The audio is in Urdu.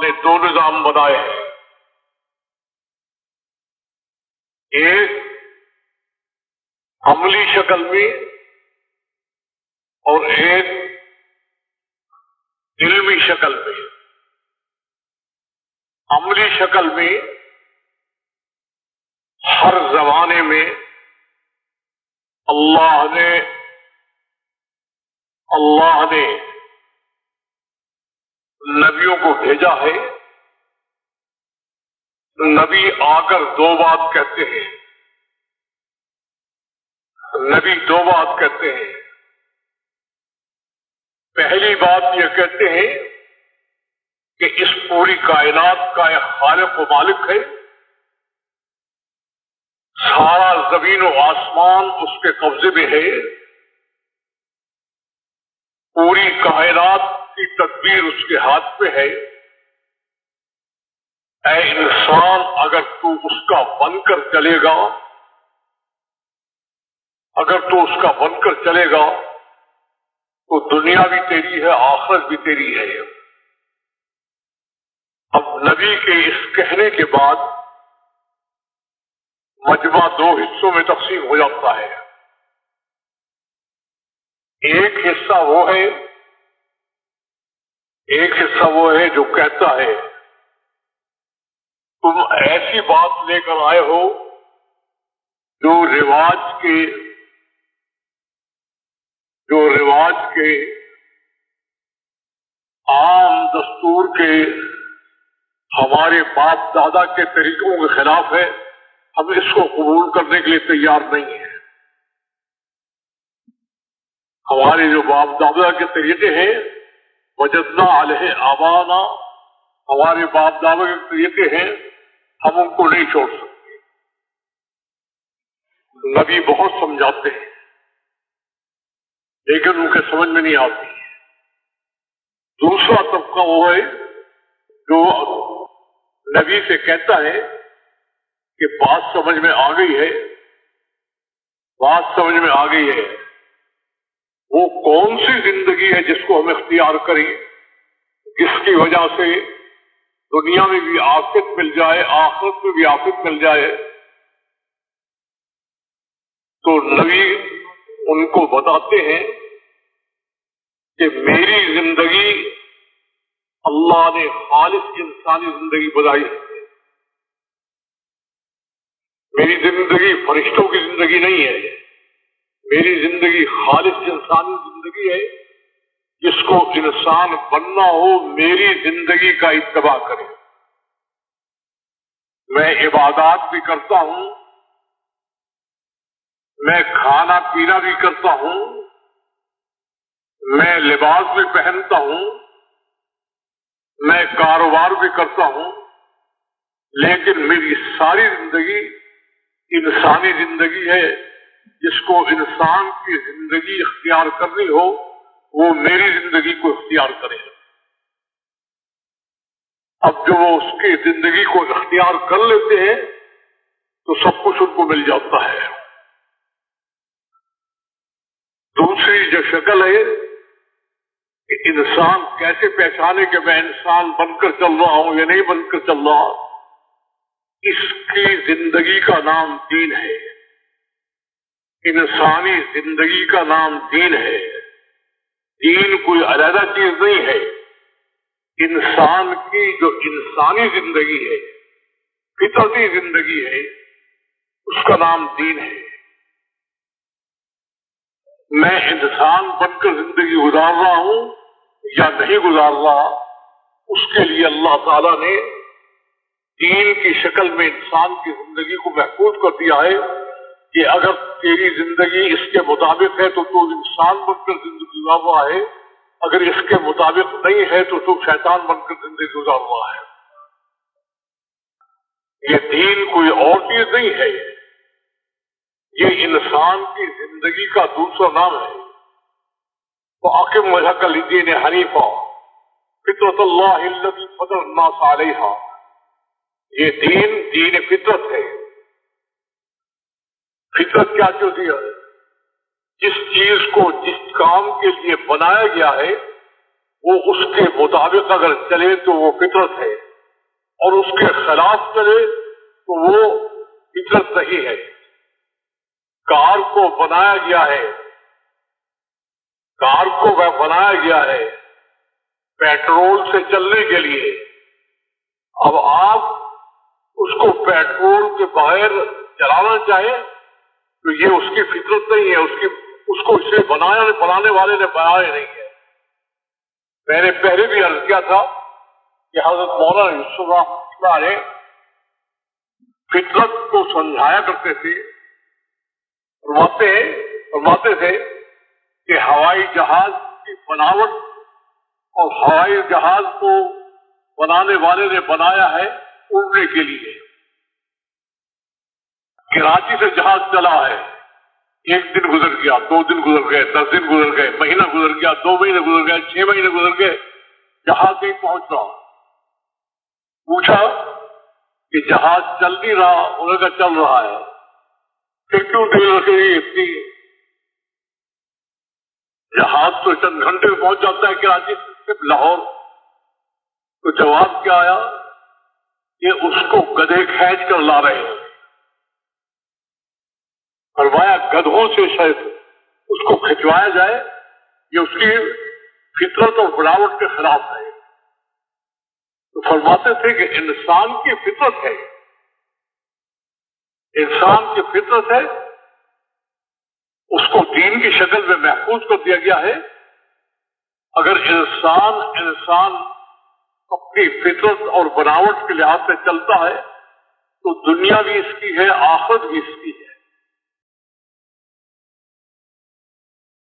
نے دو نظام بنائے ہیں، ایک عملی شکل میں اور ایک علمی شکل میں۔ عملی شکل میں ہر زمانے میں اللہ نے نبیوں کو بھیجا ہے۔ نبی آ کر دو بات کہتے ہیں، نبی دو بات کہتے ہیں۔ پہلی بات یہ کہتے ہیں کہ اس پوری کائنات کا ایک خالق و مالک ہے، سارا زمین و آسمان اس کے قبضے میں ہے، پوری کائنات کی تدبیر اس کے ہاتھ پہ ہے۔ اے انسان، اگر تو اس کا بن کر چلے گا، اگر تو اس کا بن کر چلے گا تو دنیا بھی تیری ہے، آخرت بھی تیری ہے۔ اب نبی کے اس کہنے کے بعد مجمع دو حصوں میں تقسیم ہو جاتا ہے۔ ایک حصہ وہ ہے جو کہتا ہے تم ایسی بات لے کر آئے ہو جو رواج کے عام دستور کے ہمارے باپ دادا کے طریقوں کے خلاف ہے، ہم اس کو قبول کرنے کے لیے تیار نہیں ہیں۔ ہمارے جو باپ دادا کے طریقے ہیں، وجدنا علیہ آبانا، ہمارے باپ دادا کے طریقے ہیں، ہم ان کو نہیں چھوڑ سکتے۔ نبی بہت سمجھاتے ہیں لیکن ان کے سمجھ میں نہیں آتی۔ دوسرا طبقہ وہ ہے جو نبی سے کہتا ہے کہ بات سمجھ میں آ گئی ہے، بات سمجھ میں آ گئی ہے، وہ کون سی زندگی ہے جس کو ہم اختیار کریں، جس کی وجہ سے دنیا میں بھی عافیت مل جائے، آخرت میں بھی عافیت مل جائے۔ تو نبی ان کو بتاتے ہیں کہ میری زندگی اللہ نے خالص انسانی زندگی بنائی ہے، میری زندگی فرشتوں کی زندگی نہیں ہے، میری زندگی خالص انسانی زندگی ہے۔ جس کو انسان بننا ہو میری زندگی کا اتباع کرے۔ میں عبادات بھی کرتا ہوں، میں کھانا پینا بھی کرتا ہوں، میں لباس بھی پہنتا ہوں، میں کاروبار بھی کرتا ہوں، لیکن میری ساری زندگی انسانی زندگی ہے۔ جس کو انسان کی زندگی اختیار کرنی ہو وہ میری زندگی کو اختیار کرے۔ اب جو وہ اس کی زندگی کو اختیار کر لیتے ہیں تو سب کچھ ان کو مل جاتا ہے۔ دوسری جو شکل ہے کہ انسان کیسے پہچانے کہ میں انسان بن کر چل رہا ہوں یا نہیں بن کر چل رہا، اس کی زندگی کا نام دین ہے۔ انسانی زندگی کا نام دین ہے۔ دین کوئی علیحدہ چیز نہیں ہے، انسان کی جو انسانی زندگی ہے، فطرتی زندگی ہے، اس کا نام دین ہے۔ میں انسان بن کر زندگی گزار رہا ہوں یا نہیں گزار رہا، اس کے لیے اللہ تعالیٰ نے دین کی شکل میں انسان کی زندگی کو محفوظ کر دیا ہے کہ اگر تیری زندگی اس کے مطابق ہے تو تو انسان بن کر زندگی گزار رہا ہے، اگر اس کے مطابق نہیں ہے تو تو شیطان بن کر زندگی گزار رہا ہے۔ یہ دین کوئی اور چیز نہیں ہے، یہ انسان کی زندگی کا دوسرا نام ہے۔ وَأَقِمْ وَجْهَكَ لِلدِّينِ حَنِيفًا فِطْرَتَ اللَّهِ الَّتِي فَطَرَ النَّاسَ عَلَيْهَا۔ یہ دین فطرت ہے۔ فطرت کیا ہوتی ہے؟ جس چیز کو جس کام کے لیے بنایا گیا ہے وہ اس کے مطابق اگر چلے تو وہ فطرت ہے، اور اس کے خلاف چلے تو وہ فطرت نہیں ہے۔ کار کو بنایا گیا ہے، کار کو بنایا گیا ہے پیٹرول سے چلنے کے لیے۔ اب آپ اس کو پیٹرول کے بغیر چلانا چاہیں تو یہ اس کی فطرت نہیں ہے، اس کو اسے بنانے والے نے بنایا نہیں ہے۔ میں نے پہلے بھی عرض کیا تھا کہ حضرت مولانا یوسف رحمۃ اللہ علیہ فطرت کو سمجھایا کرتے تھے، فرماتے تھے کہ ہوائی جہاز کی بناوٹ اور ہوائی جہاز کو بنانے والے نے بنایا ہے اڑنے کے لیے۔ کراچی سے جہاز چلا ہے، 1 دن گزر گیا، 2 دن گزر گئے، 10 دن گزر گئے، مہینہ گزر گیا، 2 مہینے گزر گئے، 6 مہینے گزر گئے، جہاز نہیں پہنچ رہا۔ پوچھا کہ جہاز چل نہیں رہا، انہوں نے کہا چل رہا ہے۔ پھر کیوں دیر رکھے گی اتنی؟ جہاز تو چند گھنٹے میں پہنچ جاتا ہے کراچی سے لاہور۔ تو جواب کیا آیا کہ اس کو گدھے کھینچ کر لا رہے ہیں۔ فرمایا گدھوں سے شاید اس کو کھنچوایا جائے، یہ اس کی فطرت اور بناوٹ کے خلاف ہے۔ تو فرماتے تھے کہ انسان کی فطرت ہے، انسان کی فطرت ہے، اس کو دین کی شکل میں محفوظ کر دیا گیا ہے۔ اگر انسان اپنی فطرت اور بناوٹ کے لحاظ سے چلتا ہے تو دنیا بھی اس کی ہے، آخرت بھی اس کی ہے۔